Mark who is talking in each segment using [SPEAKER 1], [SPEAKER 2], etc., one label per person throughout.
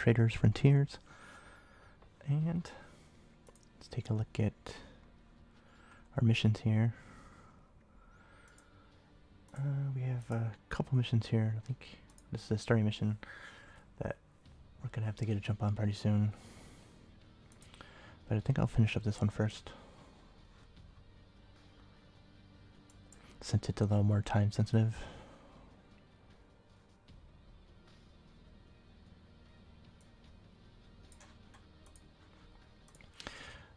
[SPEAKER 1] Traders Frontiers. And let's take a look at our missions here. We have a couple missions here. I think this is a starting mission that we're going to have to get a jump on pretty soon. But I think I'll finish up this one first, since it's a little more time sensitive.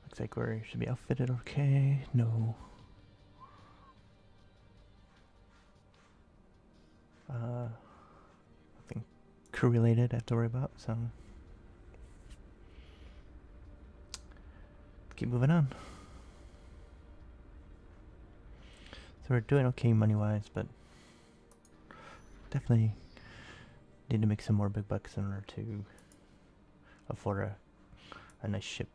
[SPEAKER 1] Looks like we should be outfitted okay. No. Nothing crew related I have to worry about, so keep moving on. So we're doing okay money-wise, but definitely need to make some more big bucks in order to afford a nice ship.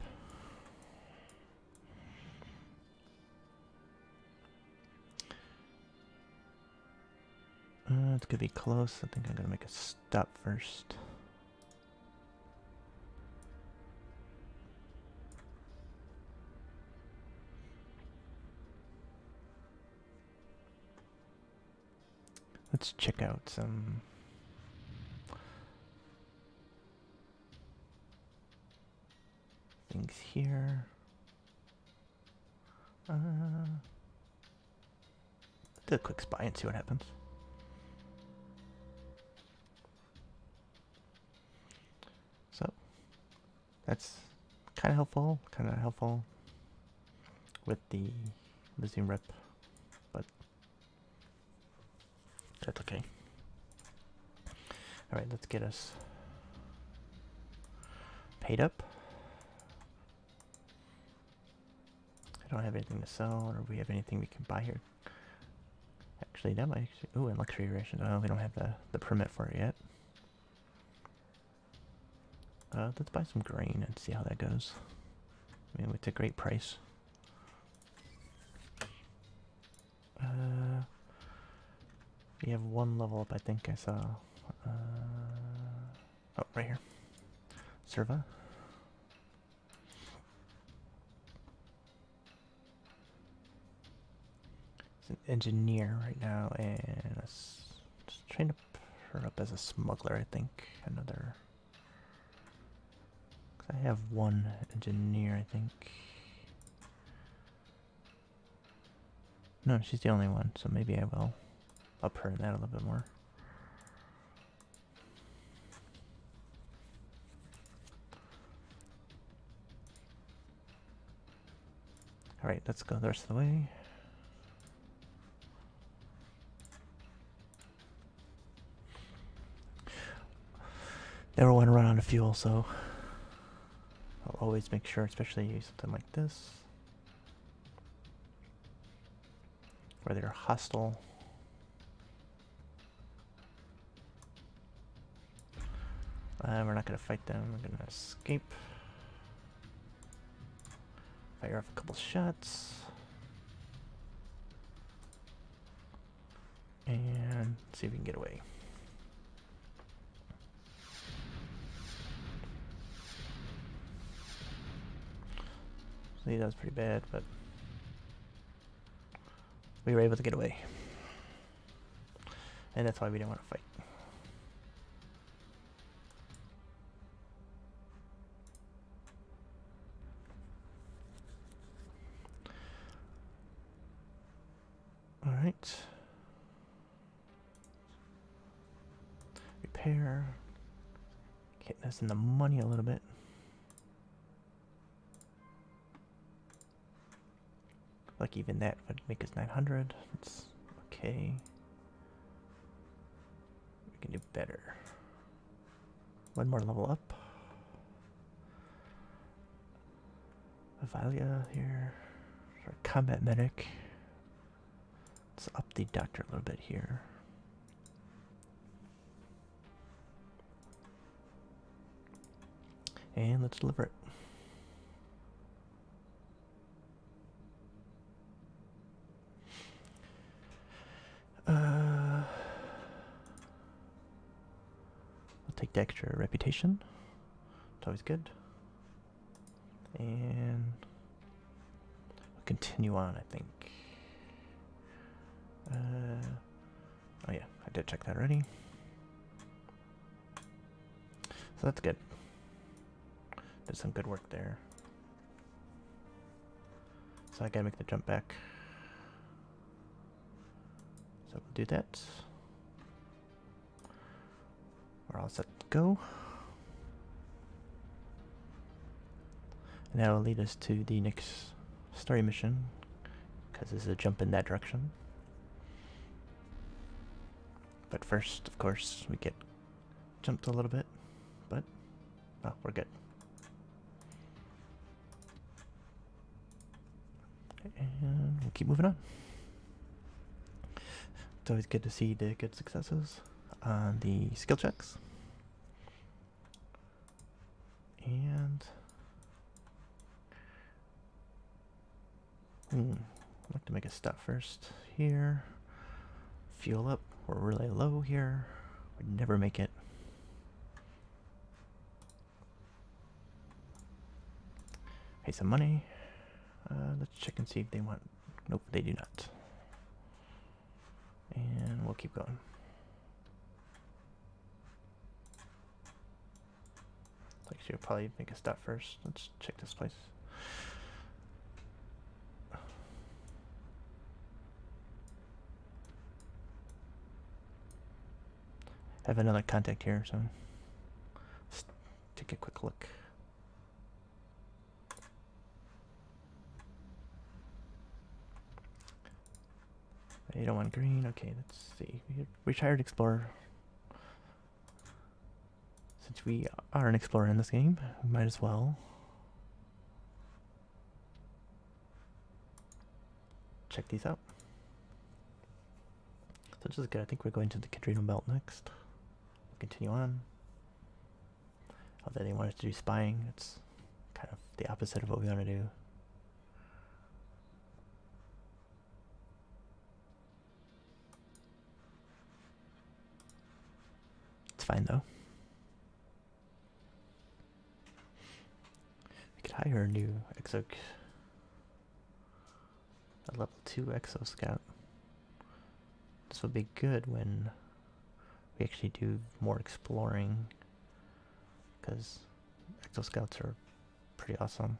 [SPEAKER 1] It's gonna be close. I think I'm gonna make a stop first. Let's check out some things here. Do a quick spy and see what happens. So that's kind of helpful with the losing rep, but that's okay. All right, let's get us paid up. I don't have anything to sell, or we have anything we can buy here. Actually, that might actually. Ooh, and luxury rations. Oh, we don't have the permit for it yet. Let's buy some grain and see how that goes. I mean, it's a great price. We have one level up, I think I saw. Oh, right here. Serva. He's an engineer right now, and just trying to put her up as a smuggler, I think. Another. I have one engineer, I think. No, she's the only one, so maybe I will up her in that a little bit more. Alright, let's go the rest of the way. Never want to run out of fuel, so I'll always make sure, especially something like this, where they're hostile. We're not going to fight them. We're going to escape. Fire off a couple shots. And see if we can get away. See, that was pretty bad, but we were able to get away. And that's why we didn't want to fight. Alright. Repair. Getting us in the money a little bit. Like even that would make us 900. It's okay. We can do better. One more level up. Avalia here. Our combat medic. Let's up the doctor a little bit here. And let's deliver it. I'll take the extra reputation. It's always good. And we'll continue on, I think. Oh yeah, I did check that already. So that's good. Did some good work there. So I gotta make the jump back. So we'll do that. We're all set to go. And that will lead us to the next story mission, because there's a jump in that direction. But first, of course, we get jumped a little bit, but well, we're good. And we'll keep moving on. It's always good to see the good successes on the skill checks. And I'd like to make a stop first here. Fuel up. We're really low here. We'd never make it. Pay some money. Let's check and see if they want. Nope, they do not. And we'll keep going. Actually, we'll probably make a stop first. Let's check this place. I have another contact here, so let's take a quick look. You don't want green. Okay, let's see. Retired explorer. Since we are an explorer in this game, we might as well check these out. So this is good. I think we're going to the Cadrino Belt next. Continue on. Although they want us to do spying, it's kind of the opposite of what we want to do. It's fine though. We could hire a new a level 2 exo scout. This would be good when we actually do more exploring, because exo scouts are pretty awesome.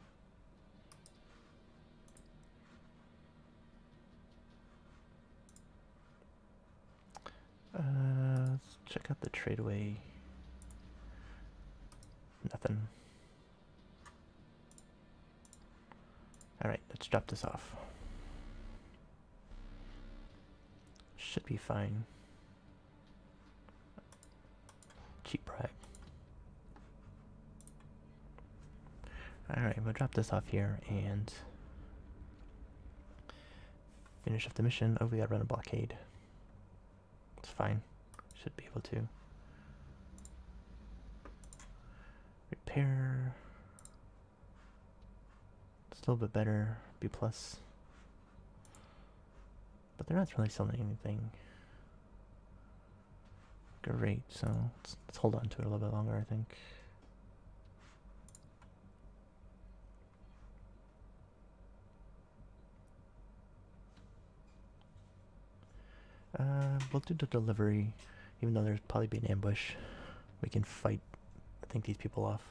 [SPEAKER 1] Let's check out the tradeaway. Nothing. Alright, let's drop this off. Should be fine. Cheap brag. Alright, we'll drop this off here and finish up the mission. Oh, we gotta run a blockade. It's fine. Should be able to. Repair. It's a little bit better. B+. But they're not really selling anything great, so let's hold on to it a little bit longer, I think. We'll do the delivery, even though there's probably be an ambush. We can fight, I think, these people off.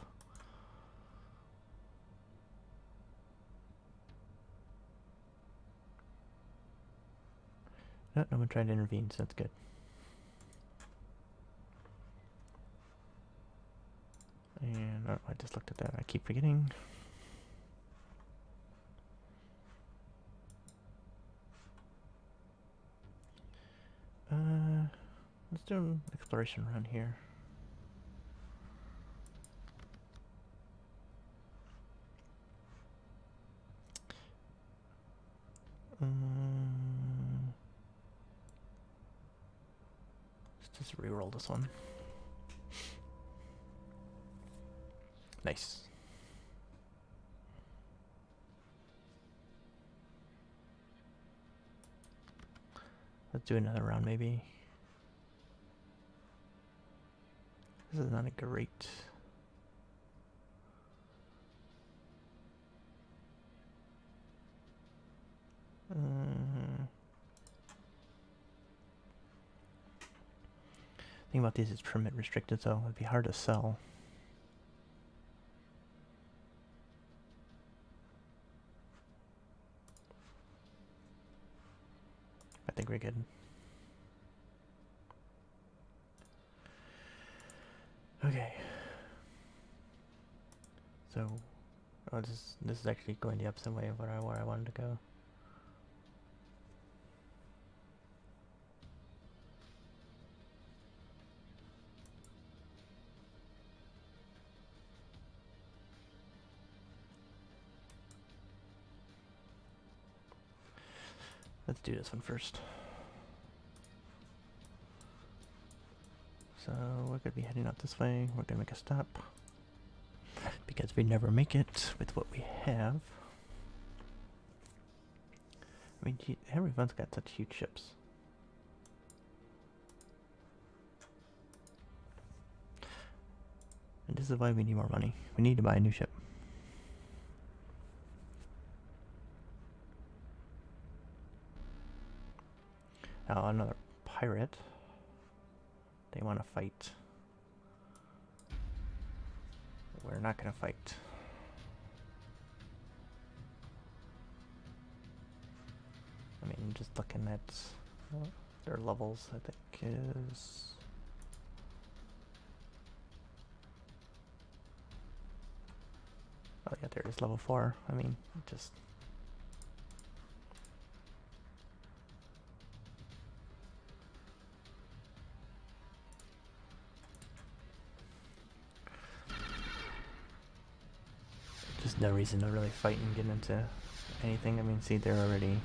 [SPEAKER 1] No, no one tried to intervene, so that's good. And oh, I just looked at that. I keep forgetting. Let's do an exploration around here. Let's just reroll this one. Nice. Let's do another round, maybe. This is not a great Thing about these is permit restricted, so it'd be hard to sell. I think we're good. Okay. So, oh, this is actually going the opposite way of where I wanted to go. Let's do this one first. So we're gonna be heading out this way. We're gonna make a stop because we never make it with what we have. I mean, everyone's got such huge ships. And this is why we need more money. We need to buy a new ship. Now another pirate. They want to fight. We're not going to fight. I mean, just looking at their levels, I think is... Oh yeah, there it is, level 4. I mean, just... Just no reason to really fight and get into anything. I mean, see, they're already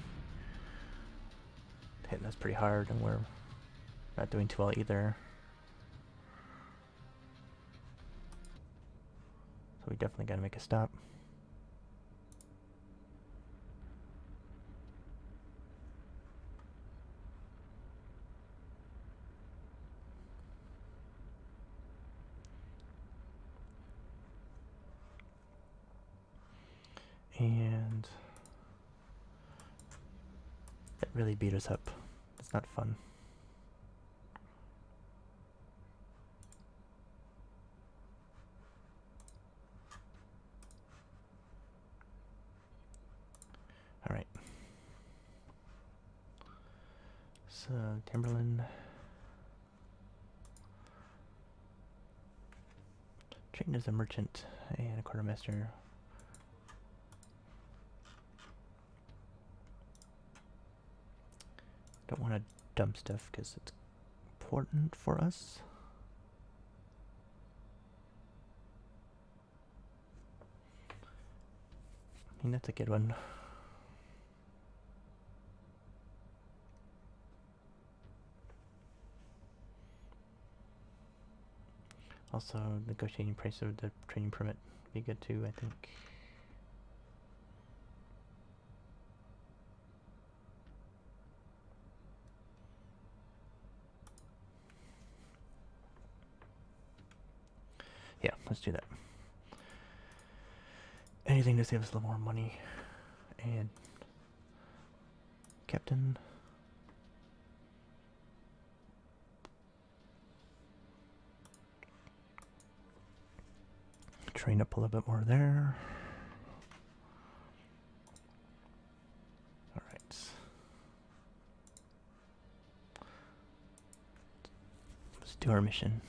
[SPEAKER 1] hitting us pretty hard, and we're not doing too well either. So we definitely got to make a stop. And it really beat us up. It's not fun. All right. So Timberland. Trained as a merchant and a quartermaster. Don't want to dump stuff because it's important for us. I mean, that's a good one. Also, negotiating price of the training permit would be good too, I think. Yeah, let's do that. Anything to save us a little more money. And Captain. Train up a little bit more there. All right. Let's do our mission.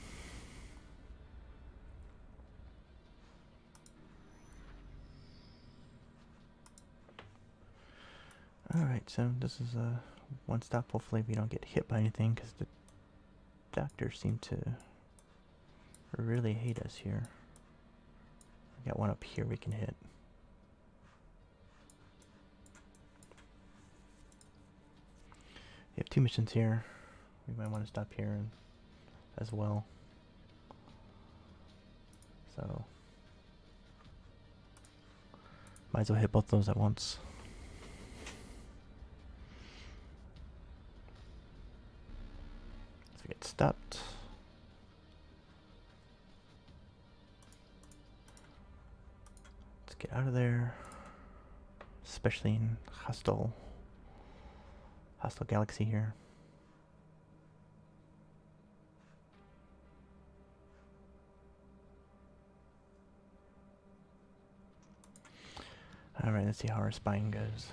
[SPEAKER 1] Alright, so this is a one stop. Hopefully we don't get hit by anything, because the doctors seem to really hate us here. I got one up here we can hit. We have 2 missions here. We might want to stop here as well. So might as well hit both those at once. Get stopped. Let's get out of there, especially in hostile galaxy here. Alright, let's see how our spine goes.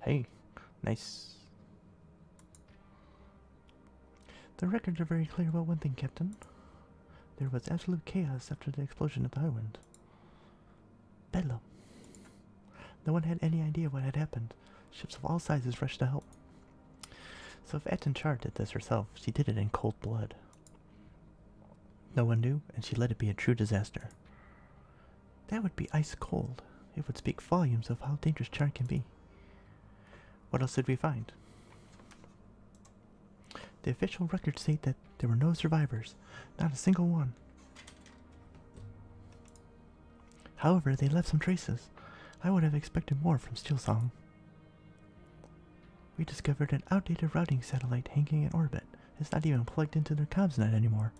[SPEAKER 1] Hey, nice. The records are very clear about one thing, Captain. There was absolute chaos after the explosion at the Highwind. Bedlam. No one had any idea what had happened. Ships of all sizes rushed to help. So if Aetaan Char did this herself, she did it in cold blood. No one knew, and she let it be a true disaster. That would be ice cold. It would speak volumes of how dangerous Char can be. What else did we find? The official records state that there were no survivors, not a single one. However, they left some traces. I would have expected more from Steelsong. We discovered an outdated routing satellite hanging in orbit. It's not even plugged into their comms net anymore.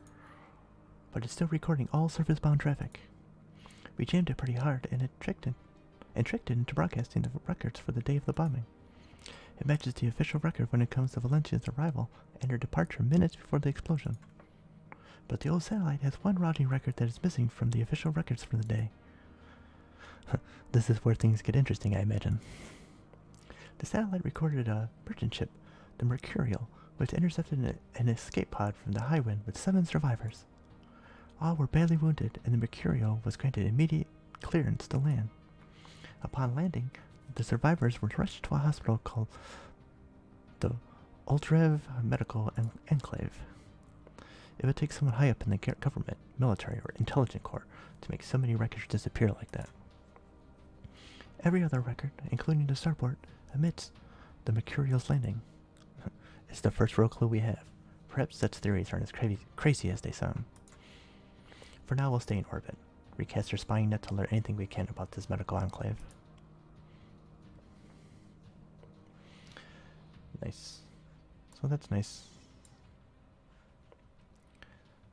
[SPEAKER 1] But it's still recording all surface-bound traffic. We jammed it pretty hard, and it tricked it into broadcasting the records for the day of the bombing. It matches the official record when it comes to Valencia's arrival and her departure minutes before the explosion. But the old satellite has one routing record that is missing from the official records for the day. This is where things get interesting, I imagine. The satellite recorded a merchant ship, the Mercurial, which intercepted an escape pod from the Highwind with 7 survivors. All were badly wounded, and the Mercurial was granted immediate clearance to land. Upon landing, the survivors were rushed to a hospital called the Oldrev Medical Enclave. It would take someone high up in the government, military, or intelligence corps to make so many records disappear like that. Every other record, including the starport, admits the Mercurial's landing. It's the first real clue we have. Perhaps Zette's theories aren't as crazy as they sound. For now, we'll stay in orbit. Recast our spying net to learn anything we can about this medical enclave. Nice. So that's nice.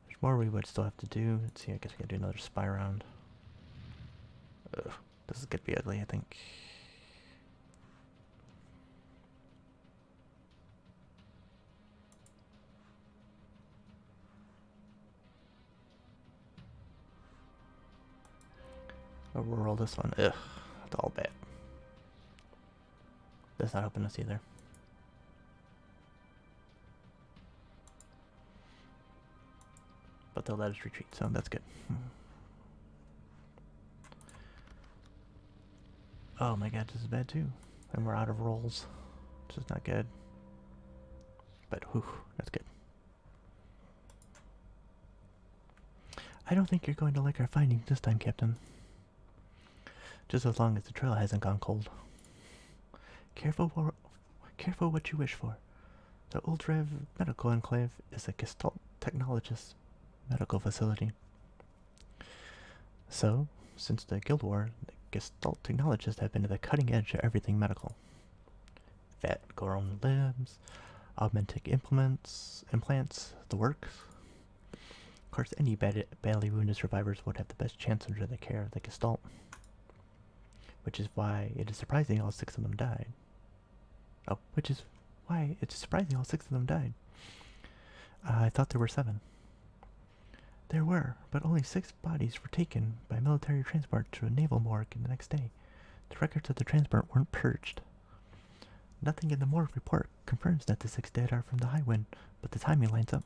[SPEAKER 1] There's more we would still have to do. Let's see, I guess we gotta do another spy round. Ugh, this is gonna be ugly, I think. I'll roll this one. Ugh, it's all bad. That's not helping us either. But they'll let us retreat, so that's good. Oh my god, this is bad too. And we're out of rolls. This is not good. But whew, that's good. I don't think you're going to like our findings this time, Captain. Just as long as the trail hasn't gone cold. Careful what you wish for. The Oldrev Medical Enclave is a Gestalt technologist medical facility. So, since the Guild War, the Gestalt technologists have been at the cutting edge of everything medical. Fat-grown limbs, augmented implants, the works. Of course, any badly wounded survivors would have the best chance under the care of the Gestalt. Which is why it is surprising all 6 of them died. Oh, which is why it's surprising all 6 of them died. I thought there were 7. There were, but only 6 bodies were taken by military transport to a naval morgue the next day. The records of the transport weren't purged. Nothing in the morgue report confirms that the 6 dead are from the Highwind, but the timing lines up.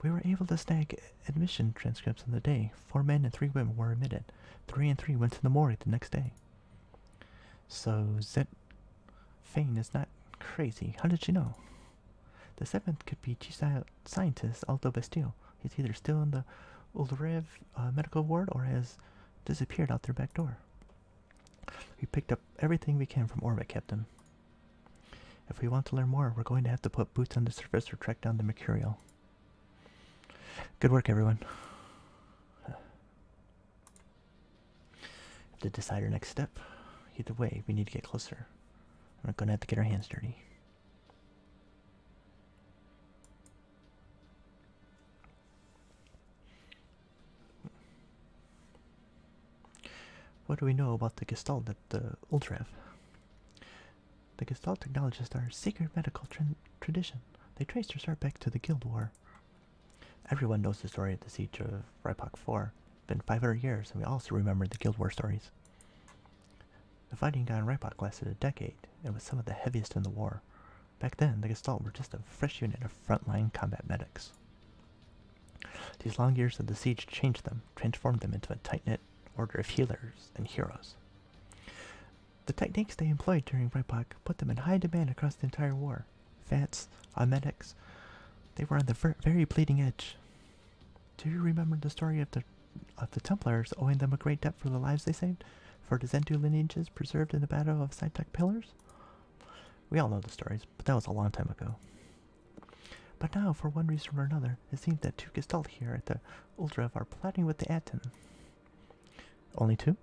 [SPEAKER 1] We were able to snag admission transcripts on the day. 4 men and 3 women were admitted. 3 and 3 went to the morgue the next day. So Zette Faen is not crazy. How did she know? The 7th could be Chief Scientist Aldo Bastille. He's either still in the Oldrev medical ward or has disappeared out their back door. We picked up everything we can from orbit, Captain. If we want to learn more, we're going to have to put boots on the surface or track down the Mercurial. Good work, everyone. To decide our next step. Either way, we need to get closer. We're going to have to get our hands dirty. What do we know about the Gestalt at the Oldrev? the Gestalt technologists are a secret medical tradition. They trace their start back to the Guild War. Everyone knows the story of the siege of Ripok 4. It's been 500 years, and we also remember the Guild War stories. The fighting on Ripok lasted a decade, and was some of the heaviest in the war. Back then, the Gestalt were just a fresh unit of frontline combat medics. These long years of the siege changed them, transformed them into a tight-knit order of healers and heroes. The techniques they employed during Ripok put them in high demand across the entire war. Fats, medics, they were on the very bleeding edge. Do you remember the story of the Templars owing them a great debt for the lives they saved? For the Zendu lineages preserved in the Battle of Sitek Pillars? We all know the stories, but that was a long time ago. But now, for one reason or another, it seems that 2 Gestalt here at the Uldrev are plotting with the Aetaan. Only 2?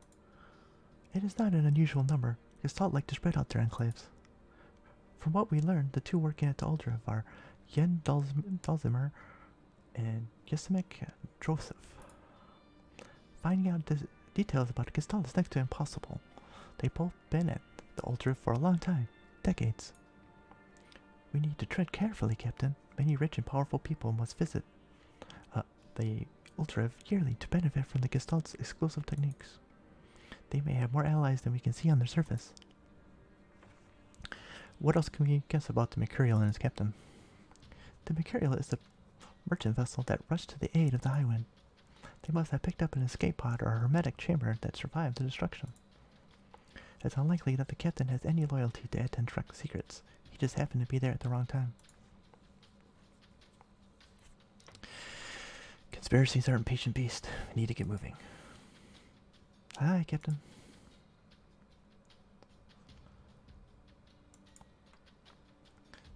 [SPEAKER 1] It is not an unusual number. Gestalt like to spread out their enclaves. From what we learned, the 2 working at the Uldrev are Yen Dalzimer and Yesemek Joseph. Finding out details about Gestalt is next to impossible. They've both been at the Uldrev for a long time, decades. We need to tread carefully, Captain. Many rich and powerful people must visit the Uldrev yearly to benefit from the Gestalt's exclusive techniques. They may have more allies than we can see on their surface. What else can we guess about the Mercurial and its captain? The Mercurial is a merchant vessel that rushed to the aid of the Highwind. They must have picked up an escape pod or a hermetic chamber that survived the destruction. It's unlikely that the captain has any loyalty to Aetaan Char secrets. He just happened to be there at the wrong time. Conspiracies are impatient beasts. We need to get moving. Hi, Captain.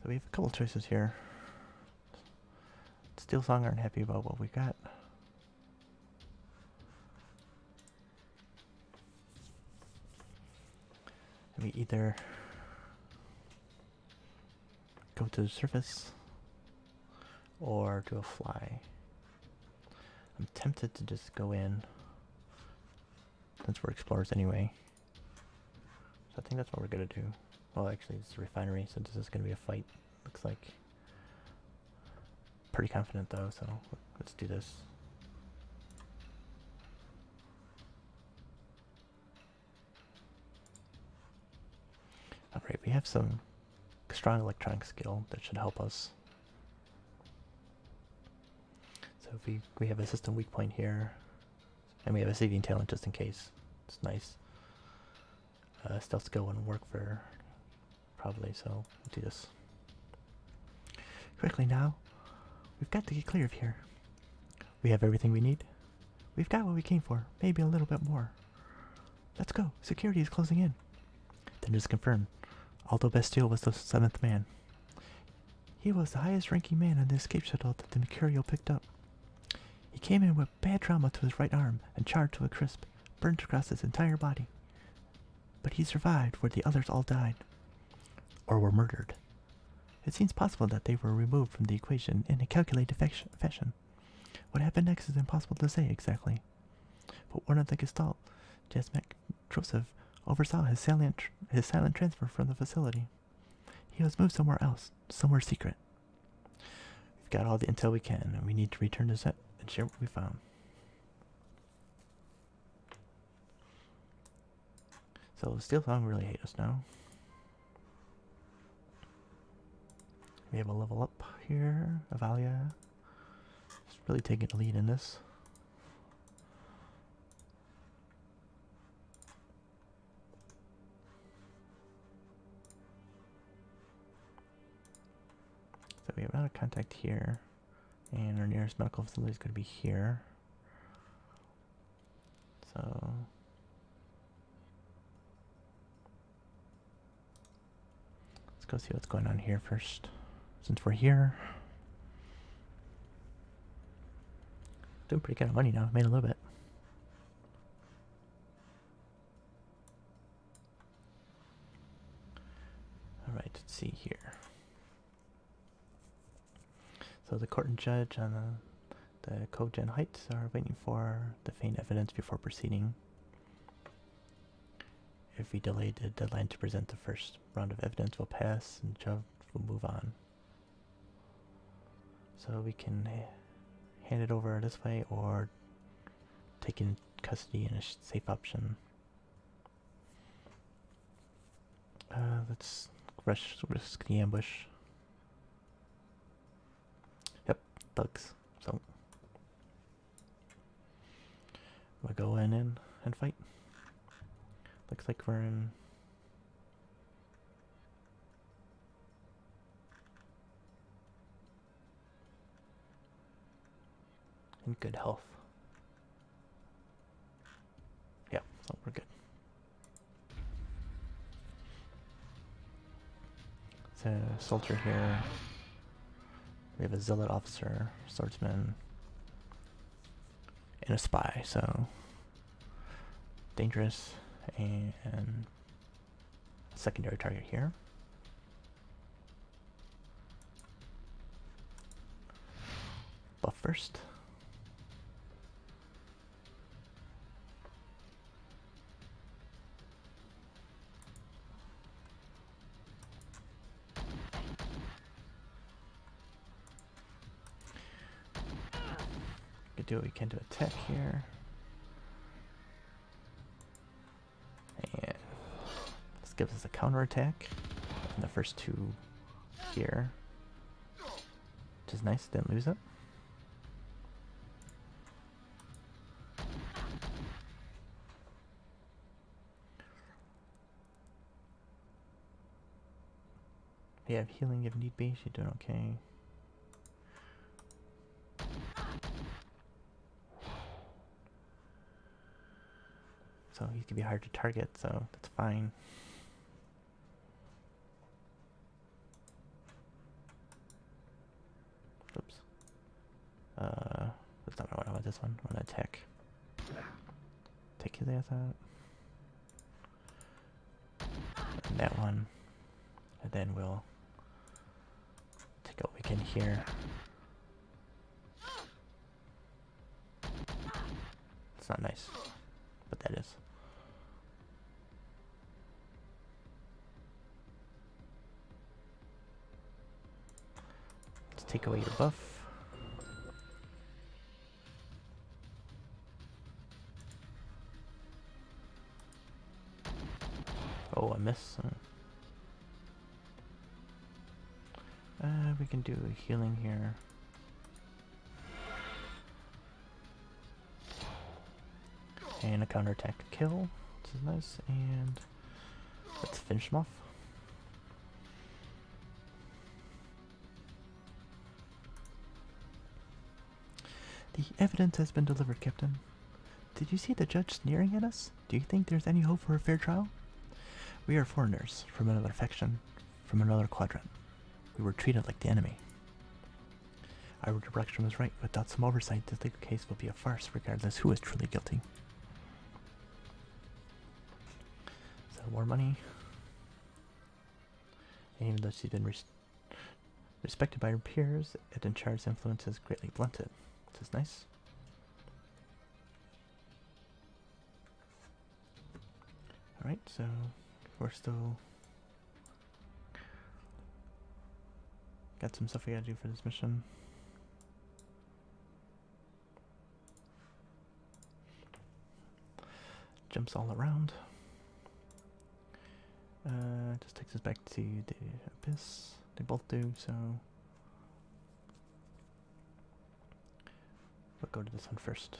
[SPEAKER 1] So we have a couple choices here. Steel Song aren't happy about what we got. And we either go to the surface or do a fly. I'm tempted to just go in, since we're explorers anyway. So I think that's what we're gonna do. Well, actually, it's a refinery, so this is gonna be a fight. Looks like. Pretty confident though, so let's do this. Alright, we have some strong electronic skill that should help us. So if we have a system weak point here, and we have a saving talent just in case. It's nice. Stealth skill wouldn't work for probably, so we'll do this. Quickly now, we've got to get clear of here. We have everything we need. We've got what we came for, maybe a little bit more. Let's go. Security is closing in. Then just confirm. Aldo Bastille was the 7th man. He was the highest ranking man on the escape shuttle that the Mercurial picked up. He came in with bad trauma to his right arm and charred to a crisp, burned across his entire body. But he survived where the others all died. Or were murdered. It seems possible that they were removed from the equation in a calculated fashion. What happened next is impossible to say exactly. But one of the Gestalt, Yesemek Joseph, oversaw his silent transfer from the facility. He was moved somewhere else, somewhere secret. We've got all the intel we can, and we need to return to Zette and share what we found. So Steel Song really hate us now. We have a level up here, Avalia. Just really taking the lead in this. So we have out of contact here, and our nearest medical facility is going to be here. So let's go see what's going on here first. Since we're here, doing pretty good money now. Made a little bit. All right, let's see here. So the court and judge on the Cogen Heights are waiting for the Faen evidence before proceeding. If we delay the deadline to present the first round of evidence, we'll pass and judge will move on. So we can hand it over this way or take in custody in a safe option. Let's risk the ambush. Yep, thugs. So we'll go in and fight. Looks like we're in good health. Yeah, so we're good. It's a soldier here. We have a zealot officer, swordsman, and a spy, so dangerous. And secondary target here. Buff first. Could do what we can to attack here. And this gives us a counterattack. And the first two here. Which is nice, didn't lose it. We have healing if need be, she's doing okay. So he can be hard to target, so that's fine. Oops. That's not what I want this one. I want to attack. Take his ass out. And that one. And then we'll take what we can here. It's not nice, but that is. Let's take away your buff. Oh, I miss. We can do healing here. And a counterattack to kill, which is nice, and let's finish him off. The evidence has been delivered, Captain. Did you see the judge sneering at us? Do you think there's any hope for a fair trial? We are foreigners from another faction, from another quadrant. We were treated like the enemy. Our direction was right. Without some oversight, this legal case will be a farce regardless who is truly guilty. So more money. And even though she's been respected by her peers, Aetaan Char's influence is greatly blunted. Which is nice. Alright, so we're still got some stuff we gotta do for this mission. Jumps all around. Just takes us back to the abyss. They both do, so we'll go to this one first.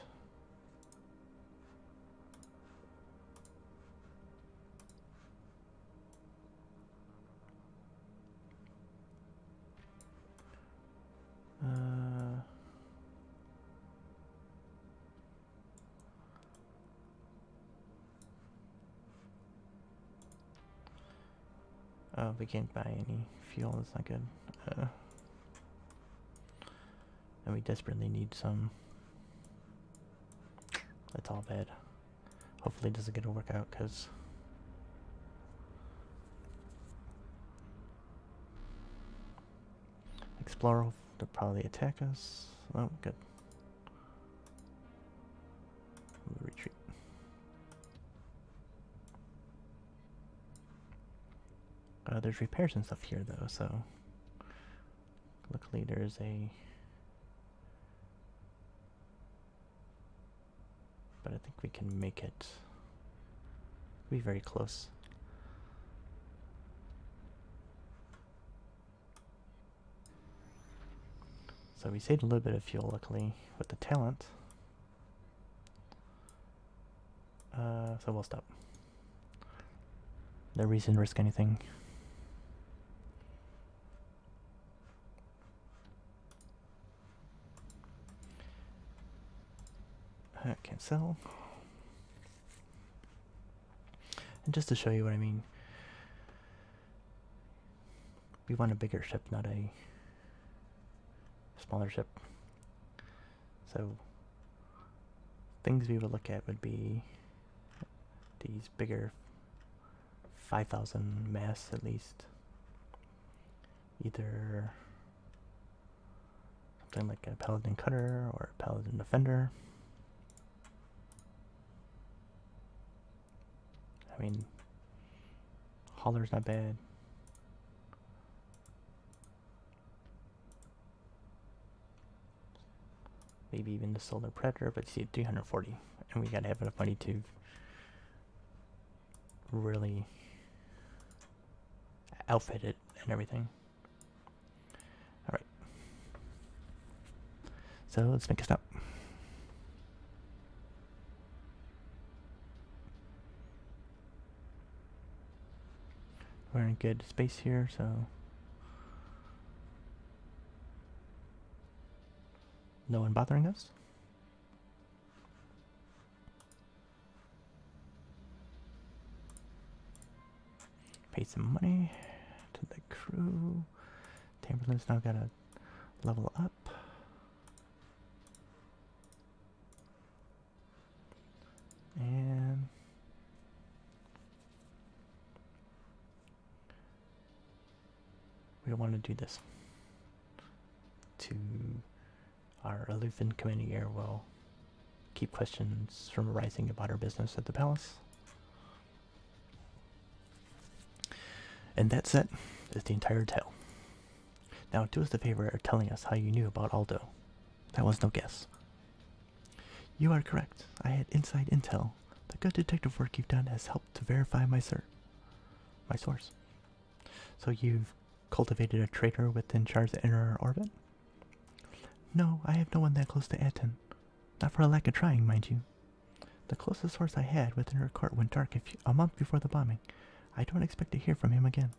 [SPEAKER 1] Oh, we can't buy any fuel, that's not good. And we desperately need some. That's all bad. Hopefully this is gonna work out, because Explorer, they'll probably attack us. Oh, good. We'll retreat. There's repairs and stuff here though, so luckily there's a... But I think we can make it be very close. So we saved a little bit of fuel luckily with the talent. So we'll stop. No reason to risk anything. Can't sell. And just to show you what I mean, we want a bigger ship, not a smaller ship. So things we would look at would be these bigger 5,000 mass at least. Either something like a Paladin Cutter or a Paladin Defender. I mean, Hauler's not bad. Maybe even the Solar Predator, but see, 340. And we gotta have enough money to really outfit it and everything. Alright. So let's make a stop. We're in good space here, so no one bothering us. Pay some money to the crew. Tamberlin's now got to level up. And we don't want to do this. To our aloof and commanding air will keep questions from arising about our business at the palace. And that set is the entire tale. Now do us the favor of telling us how you knew about Aldo. That was no guess. You are correct. I had inside intel. The good detective work you've done has helped to verify my source. So you've cultivated a traitor within Char's inner orbit? No, I have no one that close to Aetaan. Not for a lack of trying, mind you. The closest source I had within her court went dark a month before the bombing. I don't expect to hear from him again.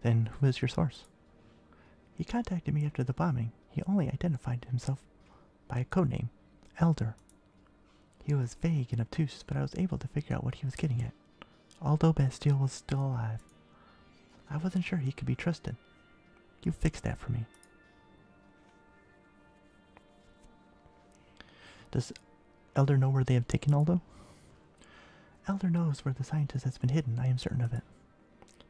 [SPEAKER 1] Then who is your source? He contacted me after the bombing. He only identified himself by a codename, Elder. He was vague and obtuse, but I was able to figure out what he was getting at. Aldo Bastille was still alive. I wasn't sure he could be trusted. You fixed that for me. Does Elder know where they have taken Aldo? Elder knows where the scientist has been hidden, I am certain of it.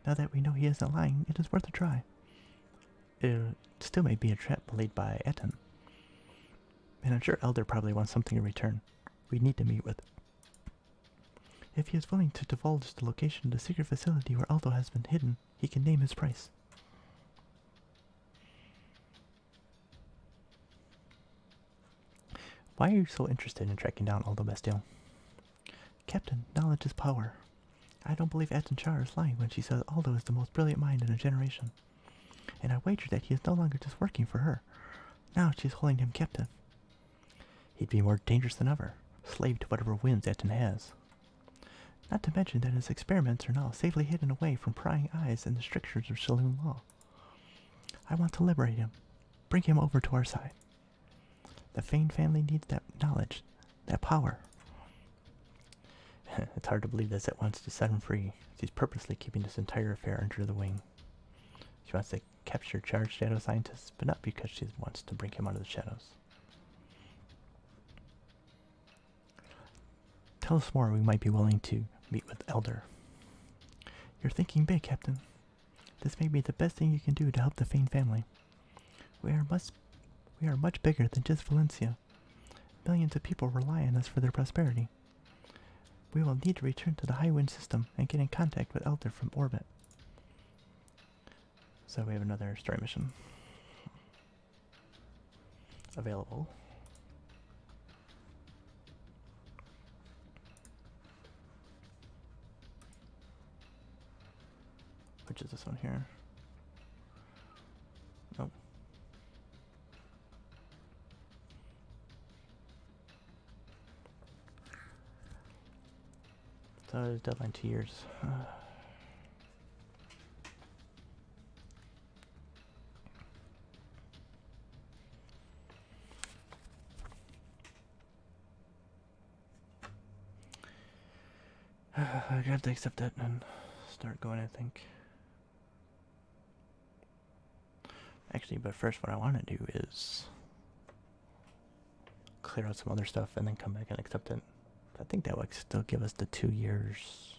[SPEAKER 1] Now that we know he isn't lying, it is worth a try. It still may be a trap laid by Aetaan. And I'm sure Elder probably wants something in return. We need to meet with him. If he is willing to divulge the location of the secret facility where Aldo has been hidden, he can name his price. Why are you so interested in tracking down Aldo Bastille? Captain, knowledge is power. I don't believe Aetaan Char is lying when she says Aldo is the most brilliant mind in a generation. And I wager that he is no longer just working for her. Now she's holding him captive. He'd be more dangerous than ever, slave to whatever whims Aetaan has. Not to mention that his experiments are now safely hidden away from prying eyes in the strictures of Saloon law. I want to liberate him, bring him over to our side. The Faen family needs that knowledge, that power. It's hard to believe that Zette wants to set him free. She's purposely keeping this entire affair under the wing. She wants to capture Char's shadow scientists, but not because she wants to bring him out of the shadows. Tell us more. We might be willing to meet with Elder. You're thinking big, Captain. This may be the best thing you can do to help the Faen family. We are much bigger than just Valencia. Millions of people rely on us for their prosperity. We will need to return to the Highwind system and get in contact with Elder from orbit. So we have another story mission available. Which is this one here? Nope. So deadline 2 years. I have to accept it and start going, I think. Actually, but first what I want to do is clear out some other stuff and then come back and accept it. I think that would still give us the 2 years.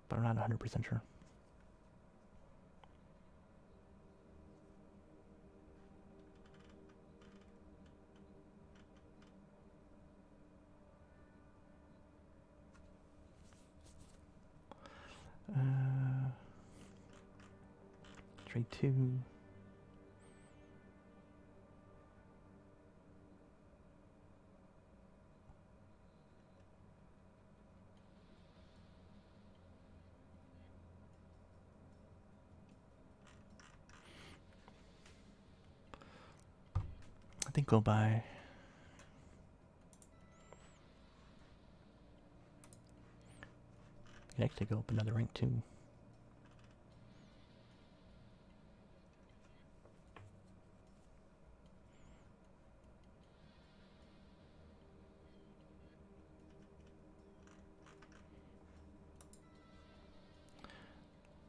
[SPEAKER 1] But I'm not 100% sure. Trade 2. I think we'll buy. We can actually go up another rank too.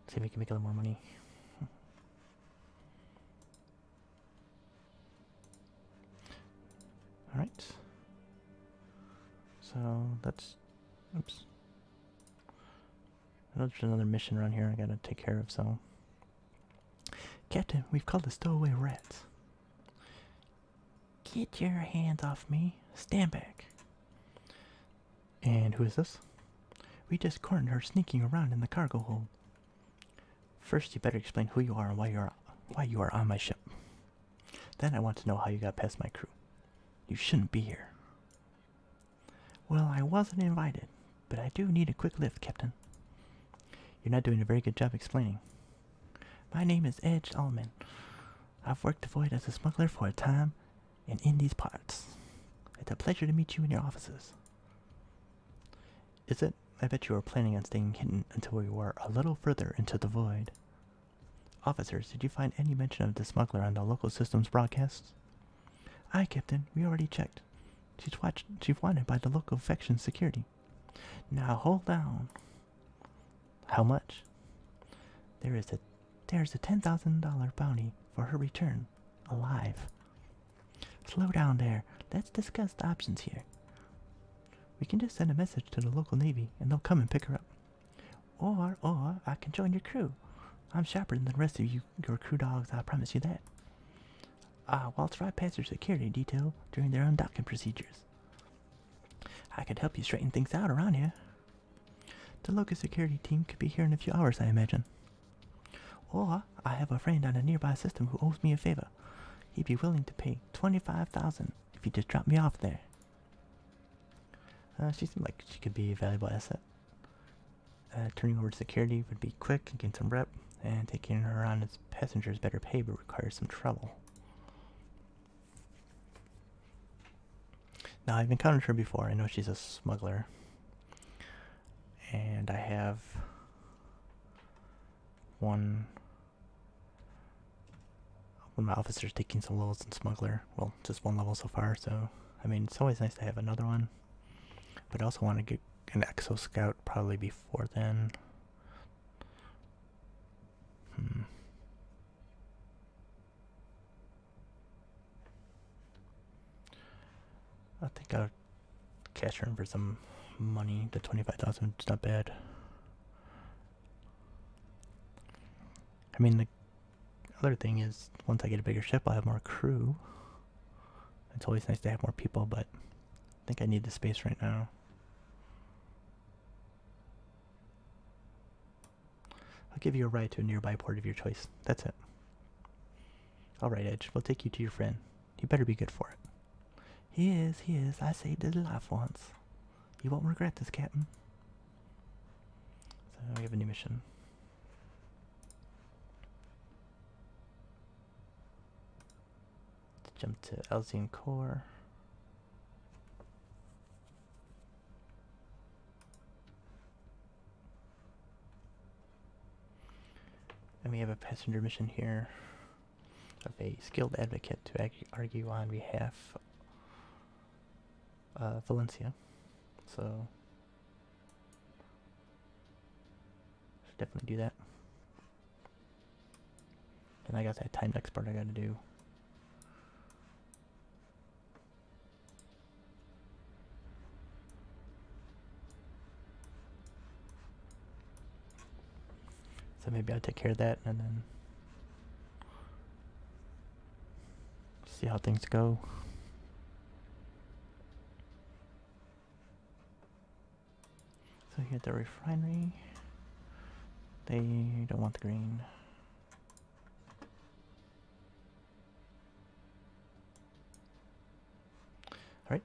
[SPEAKER 1] See if we can make a little more money. Alright. So that's, oops. I know there's another mission around here I gotta take care of, so. Captain, we've called the stowaway rats. Get your hands off me. Stand back. And who is this? We just cornered her sneaking around in the cargo hold. First, you better explain who you are and why you are on my ship. Then I want to know how you got past my crew. You shouldn't be here. Well, I wasn't invited, but I do need a quick lift, Captain. You're not doing a very good job explaining. My name is Edge Allman. I've worked the void as a smuggler for a time and in these parts. It's a pleasure to meet you in your offices. Is it? I bet you were planning on staying hidden until we were a little further into the void. Officers, did you find any mention of the smuggler on the local systems broadcasts? Aye, Captain, we already checked. She's wanted by the local faction security. Now hold down. How much? There's a $10,000 bounty for her return, alive. Slow down there. Let's discuss the options here. We can just send a message to the local navy and they'll come and pick her up. Or I can join your crew. I'm sharper than the rest of your crew dogs, I promise you that. Waltz right past your security detail during their undocking procedures. I could help you straighten things out around here. The local security team could be here in a few hours, I imagine. Or I have a friend on a nearby system who owes me a favor. He'd be willing to pay $25,000 if you just drop me off there. She seemed like she could be a valuable asset. Turning over to security would be quick and gain some rep, and taking her on as passengers better pay but requires some trouble. Now, I've encountered her before. I know she's a smuggler. And I have one of my officers taking some levels in smuggler. Well, just one level so far, so I mean, it's always nice to have another one. But I also want to get an Exo Scout probably before then. I think I'll cash her in for some money. The 25,000 is not bad. I mean, the other thing is, once I get a bigger ship, I'll have more crew. It's always nice to have more people, but I think I need the space right now. I'll give you a ride to a nearby port of your choice. That's it. Alright, Edge. We'll take you to your friend. You better be good for it. He is, he is. I saved his life once. You won't regret this, Captain. So we have a new mission. Let's jump to Aetaan Char. And we have a passenger mission here of a skilled advocate to argue on behalf of Valencia. So, should definitely do that. And I got that timed export I gotta do. So maybe I'll take care of that and then see how things go. So here at the refinery, they don't want the green. Alright.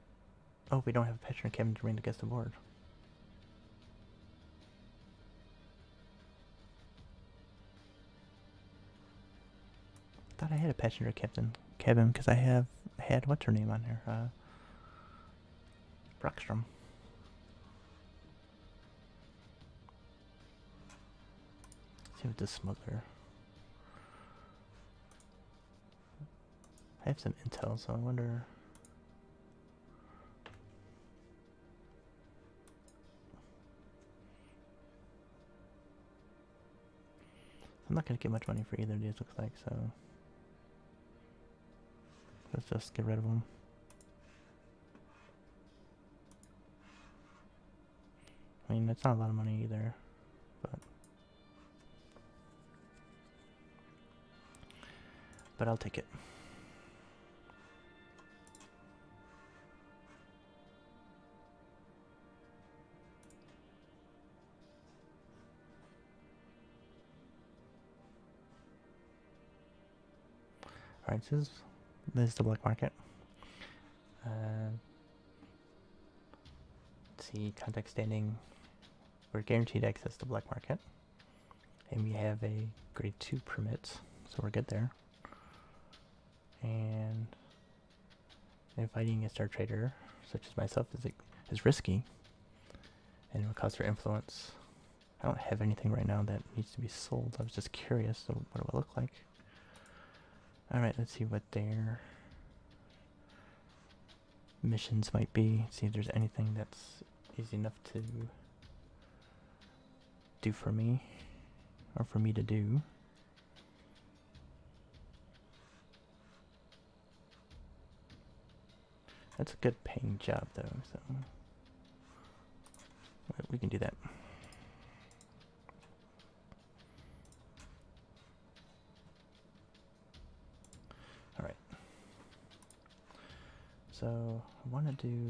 [SPEAKER 1] Oh, we don't have a passenger cabin to bring the guest aboard. Thought I had a passenger cabin because I have had what's her name on there, Brockstrom. Let's see what this smuggler. I have some intel, so I wonder. I'm not gonna get much money for either of these, looks like, so. Let's just get rid of them. I mean, it's not a lot of money either, but I'll take it. Alright, so this is the black market. Let's see, contact standing. We're guaranteed access to black market. And we have a grade 2 permit, so we're good there. And fighting a star trader, such as myself, is risky. And it will cost our influence. I don't have anything right now that needs to be sold. I was just curious, so what it would look like. Alright, let's see what their missions might be. See if there's anything that's easy enough to do for me, or for me to do. That's a good paying job though, so we can do that. Alright. So I want to do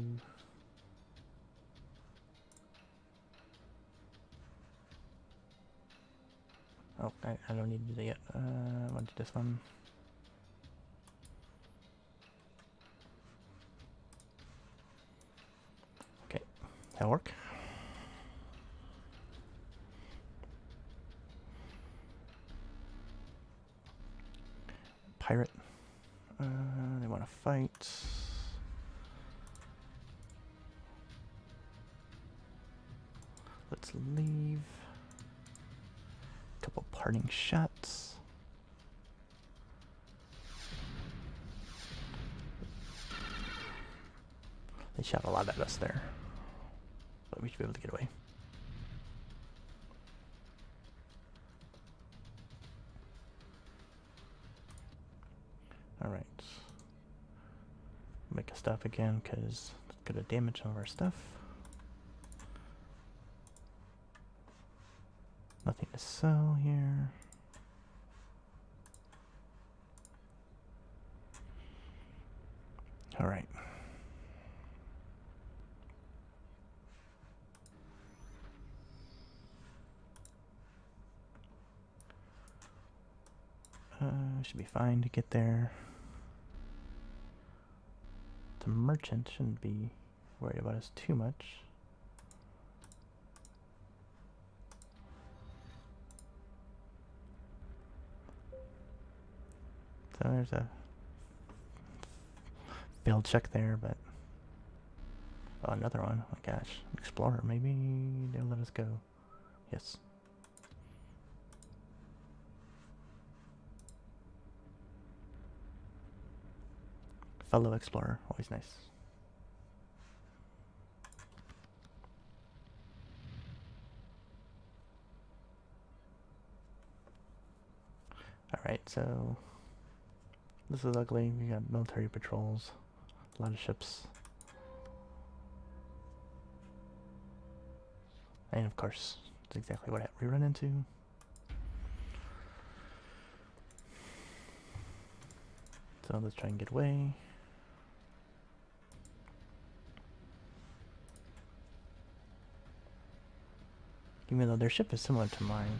[SPEAKER 1] I don't need to do that yet. I want to do this one. Okay, that'll work. Pirate. They want to fight. Let's leave. Couple parting shots. They shot a lot at us there, but we should be able to get away. Alright. Make a stop again because it's going to damage some of our stuff. Nothing to sell here. Alright. Should be fine to get there. The merchant shouldn't be worried about us too much. So there's a failed check there, but oh, another one. Oh my gosh, explorer. Maybe they'll let us go. Yes. Fellow explorer, always nice. Alright, so this is ugly. We got military patrols, a lot of ships. And of course, it's exactly what we run into. So let's try and get away. Even though their ship is similar to mine.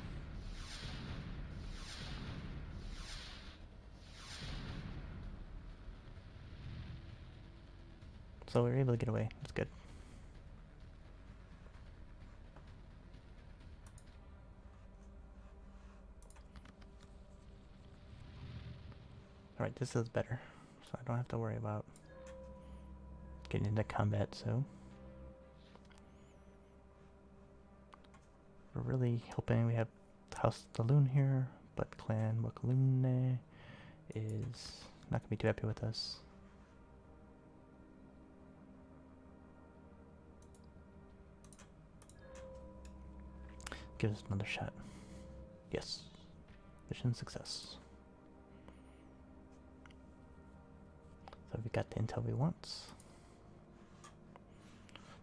[SPEAKER 1] So we were able to get away. That's good. Alright, this is better. So I don't have to worry about getting into combat, so. We're really hoping we have House Saloon here, but Clan Wakalune is not going to be too happy with us. Give us another shot. Yes. Mission success. So we got the intel we want.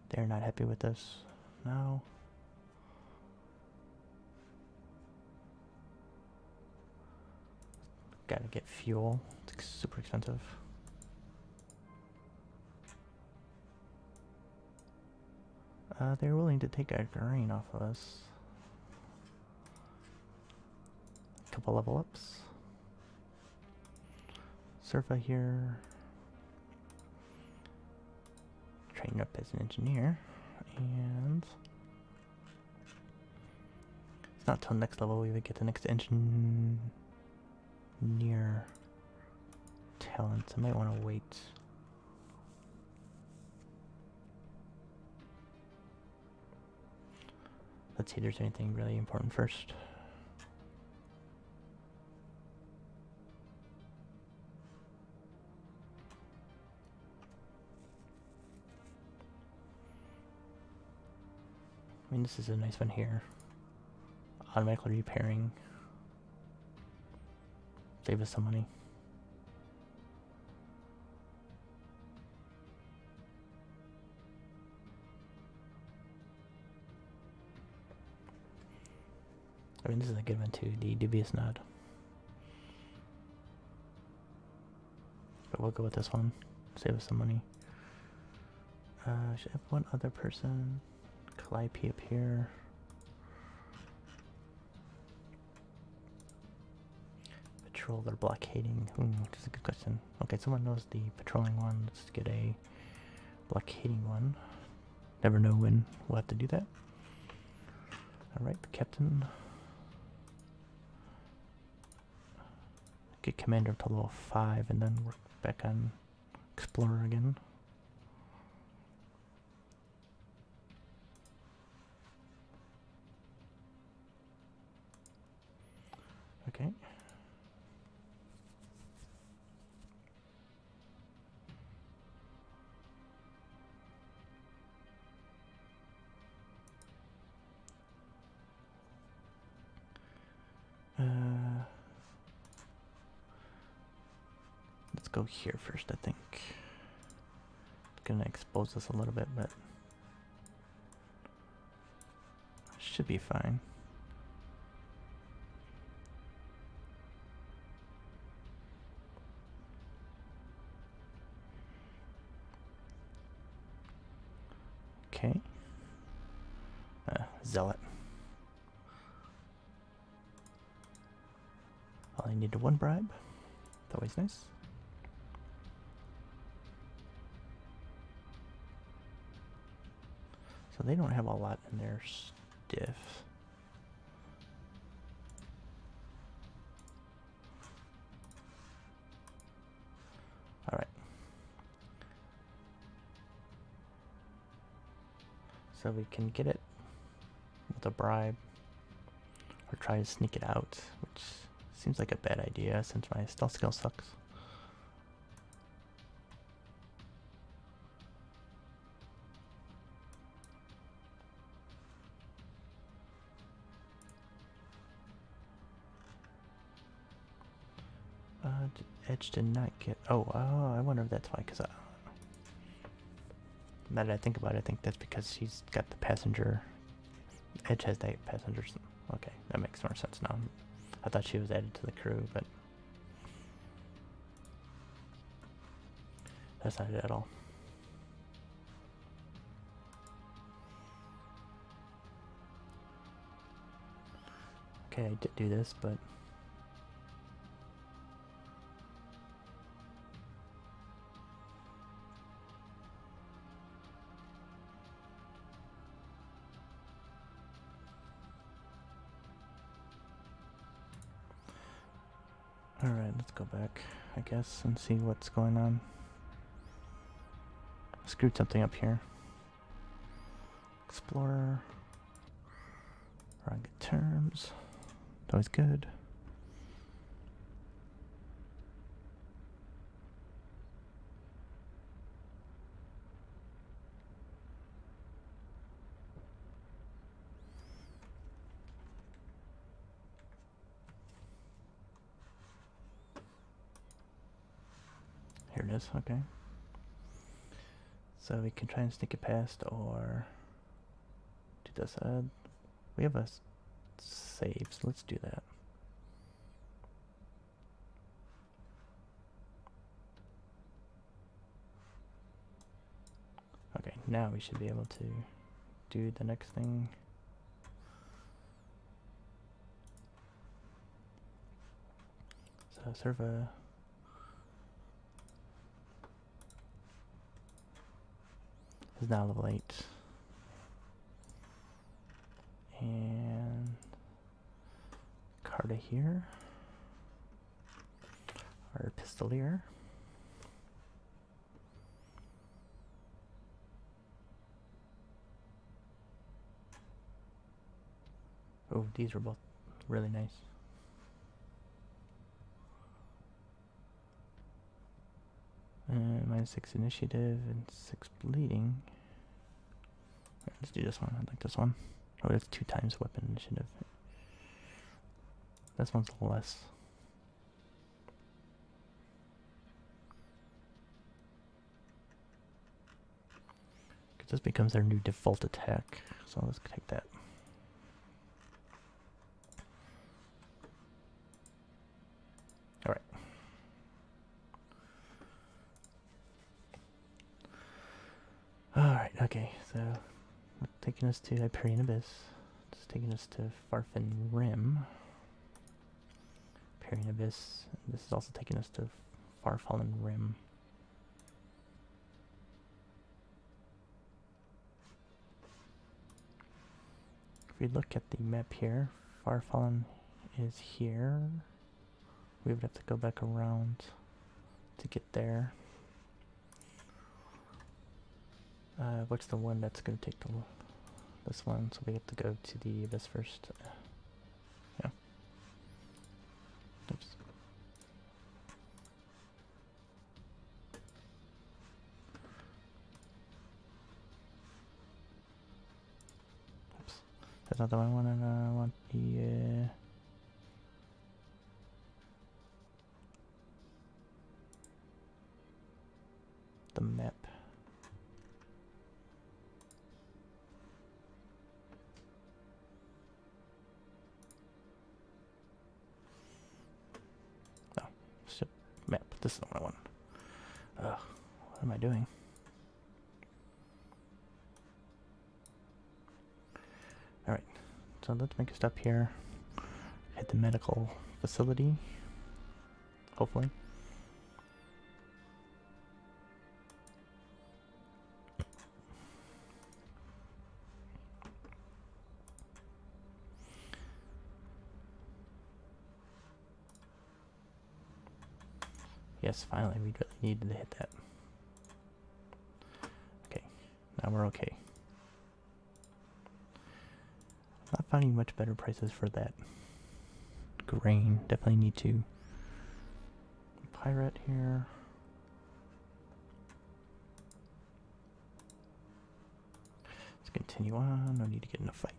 [SPEAKER 1] They're not happy with us now. Gotta get fuel. It's super expensive. They're willing to take our grain off of us. Couple level ups. Surfa here. Train up as an engineer. And it's not till next level we would get the next engineer talent. I might want to wait. Let's see if there's anything really important first. I mean, this is a nice one here. Automatically repairing. Save us some money. I mean, this is a good one too, the dubious nod. But we'll go with this one. Save us some money. Should have one other person. Calliope up here. Patrol or blockading? Which is a good question. Okay, someone knows the patrolling one. Let's get a blockading one. Never know when we'll have to do that. Alright, the captain. Get commander up to level 5 and then work back on explorer again. Okay. Let's go here first, I think. It's gonna expose us a little bit, but should be fine. Okay. Zealot. Only needed one bribe. That's always nice. So they don't have a lot in their stiff. Alright. So we can get it with a bribe. Or try to sneak it out, which seems like a bad idea since my stealth skill sucks. Edge did not get... Oh, I wonder if that's why, because now that I think about it, I think that's because he's got the passenger... Edge has that passenger... Okay, that makes more sense now. I thought she was added to the crew, but... That's not it at all. Okay, I did do this, but... Alright, let's go back, I guess, and see what's going on. I screwed something up here. Explorer. Wrong terms. Always good. Here it is, okay. So we can try and sneak it past or do this. We have a save, so let's do that. Okay, now we should be able to do the next thing. So serve a... is now level 8. And Carta here. Our Pistolier. Oh, these were both really nice. -6 initiative and 6 bleeding. Right, let's do this one. I like this one. Oh, that's 2 times weapon initiative. This one's less. Because this becomes their new default attack. So let's take that. Alright. Alright, okay, so taking us to Hyperion Abyss. It's taking us to Farfin Rim. Hyperion Abyss. This is also taking us to Farfallen Rim. If we look at the map here, Farfallen is here. We would have to go back around to get there. What's the one that's going to take this one? So we have to go to the Abyss first. Yeah. Oops. Oops. That's not the one I want. I want the map. Map. This is the one I want. Ugh, what am I doing? Alright, so let's make a stop here. Hit the medical facility. hopefully. Yes, finally, we really needed to hit that. Okay, now we're okay. Not finding much better prices for that grain. Definitely need to pirate here. Let's continue on. No need to get in a fight.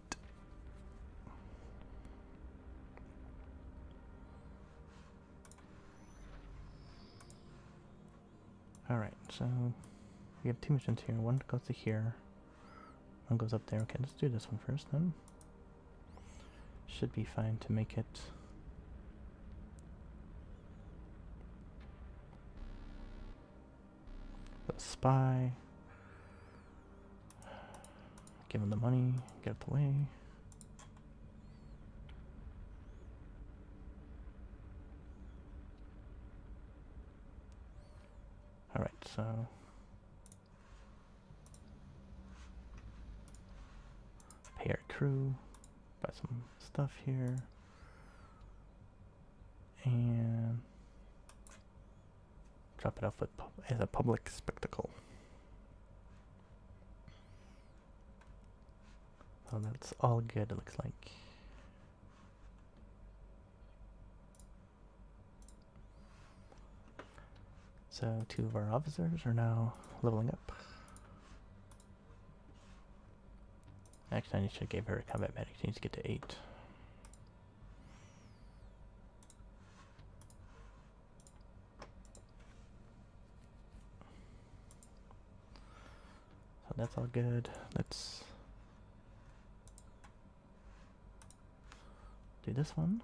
[SPEAKER 1] Alright, so we have 2 missions here. One goes to here. One goes up there. Okay, let's do this one first then. Should be fine to make it. The spy. Give him the money. Get out the way. Alright, so pay our crew, buy some stuff here, and drop it off with as a public spectacle. So that's all good, it looks like. So 2 of our officers are now leveling up. Actually, I should have gave her a combat medic. She needs to get to 8. So that's all good. Let's do this one.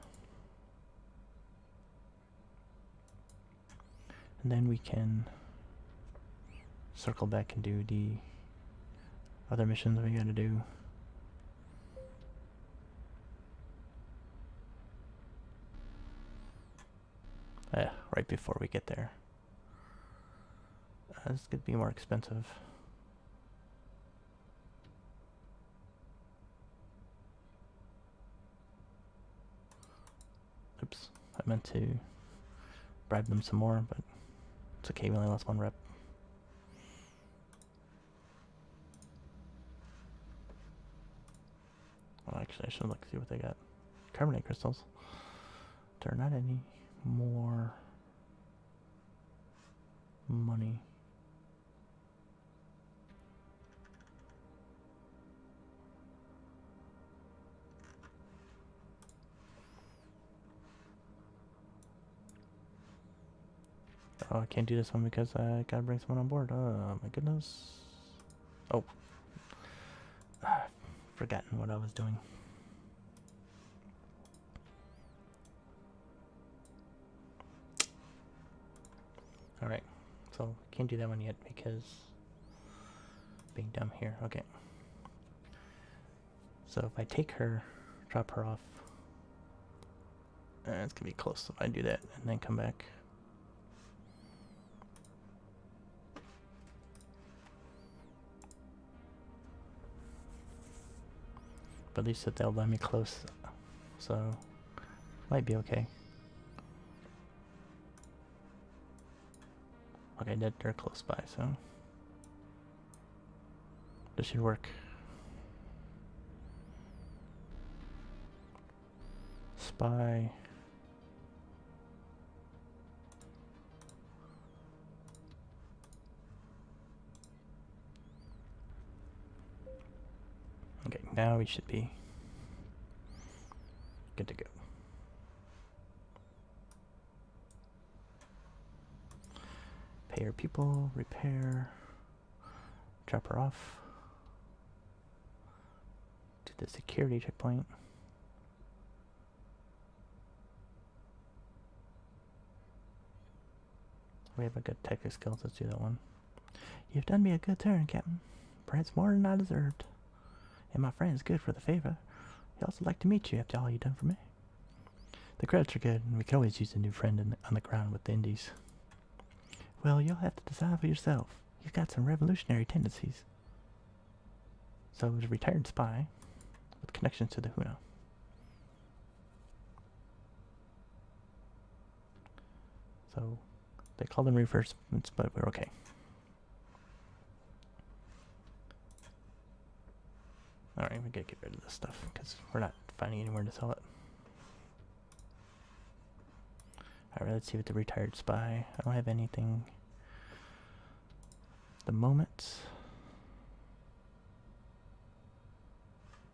[SPEAKER 1] And then we can circle back and do the other missions we gotta do. Right before we get there. This could be more expensive. Oops, I meant to bribe them some more, but it's okay, we only lost 1 rep. Well, actually, I should look see what they got. Carbonate crystals. There are not any more money. Oh, I can't do this one because I gotta bring someone on board. Oh my goodness. Oh. Forgotten what I was doing. Alright, so can't do that one yet because being dumb here. Okay. So if I take her, drop her off, it's gonna be close if I do that and then come back. But at least that they'll let me close, so might be okay. Okay, they're close by, so this should work. Spy. Okay, now we should be good to go. Pay her people, repair, drop her off to the security checkpoint. We have a good tactical skills, let's do that one. You've done me a good turn, Captain. Perhaps more than I deserved. And my friend is good for the favor. He'd also like to meet you after all you've done for me. The credits are good, and we could always use a new friend on the ground with the indies. Well, you'll have to decide for yourself. You've got some revolutionary tendencies. So it was a retired spy with connections to the Huno. So they called them reinforcements, but we're okay. Alright, we gotta get rid of this stuff because we're not finding anywhere to sell it. Alright, let's see what the retired spy. I don't have anything at the moment.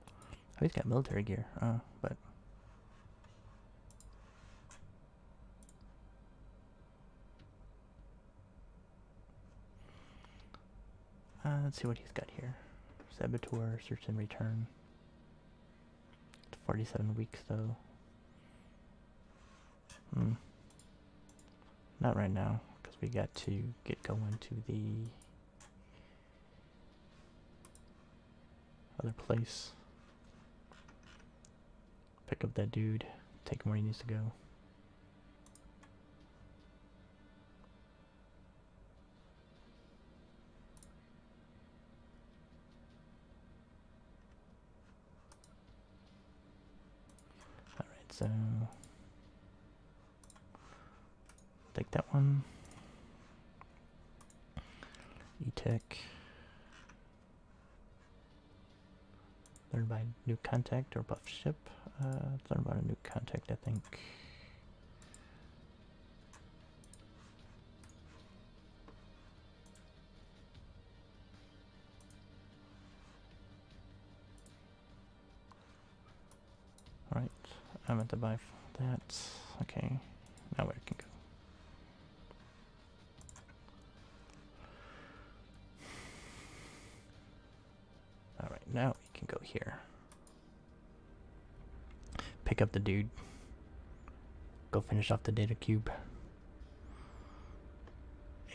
[SPEAKER 1] Oh, he's got military gear, but let's see what he's got here. Saboteur, search and return. 47 weeks though. Not right now, because we got to get going to the other place. Pick up that dude, take him where he needs to go. Alright, so take that one. E-Tech. Learn by new contact or buff ship. Let's learn about a new contact, I think. Alright, I meant to buy that. Okay, now where it can go. Alright, now we can go here. Pick up the dude. Go finish off the data cube.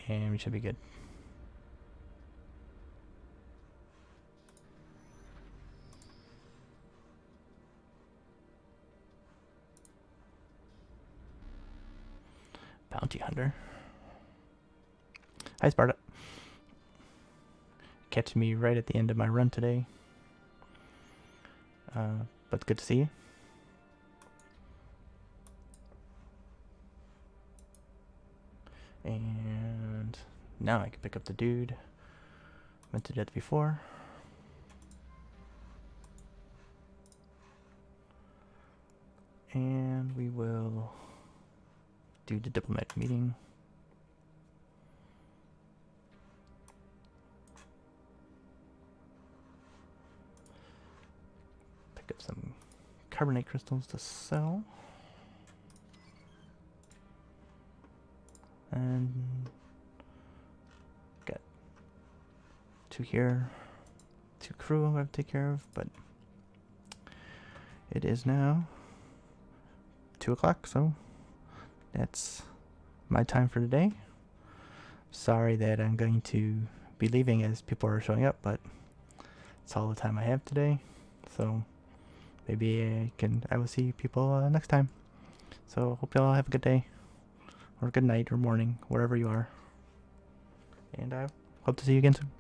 [SPEAKER 1] And we should be good. Bounty Hunter. Hi, Sparta. Catching me right at the end of my run today. But it's good to see you. And now I can pick up the dude. Went to death before. And we will do the diplomatic meeting. Pick up some carbonate crystals to sell. And got 2 here, 2 crew I have to take care of, but it is now 2 o'clock, so that's my time for today. Sorry that I'm going to be leaving as people are showing up, but it's all the time I have today. So maybe I will see people next time. So hope you all have a good day, or good night, or morning, wherever you are. And I hope to see you again soon.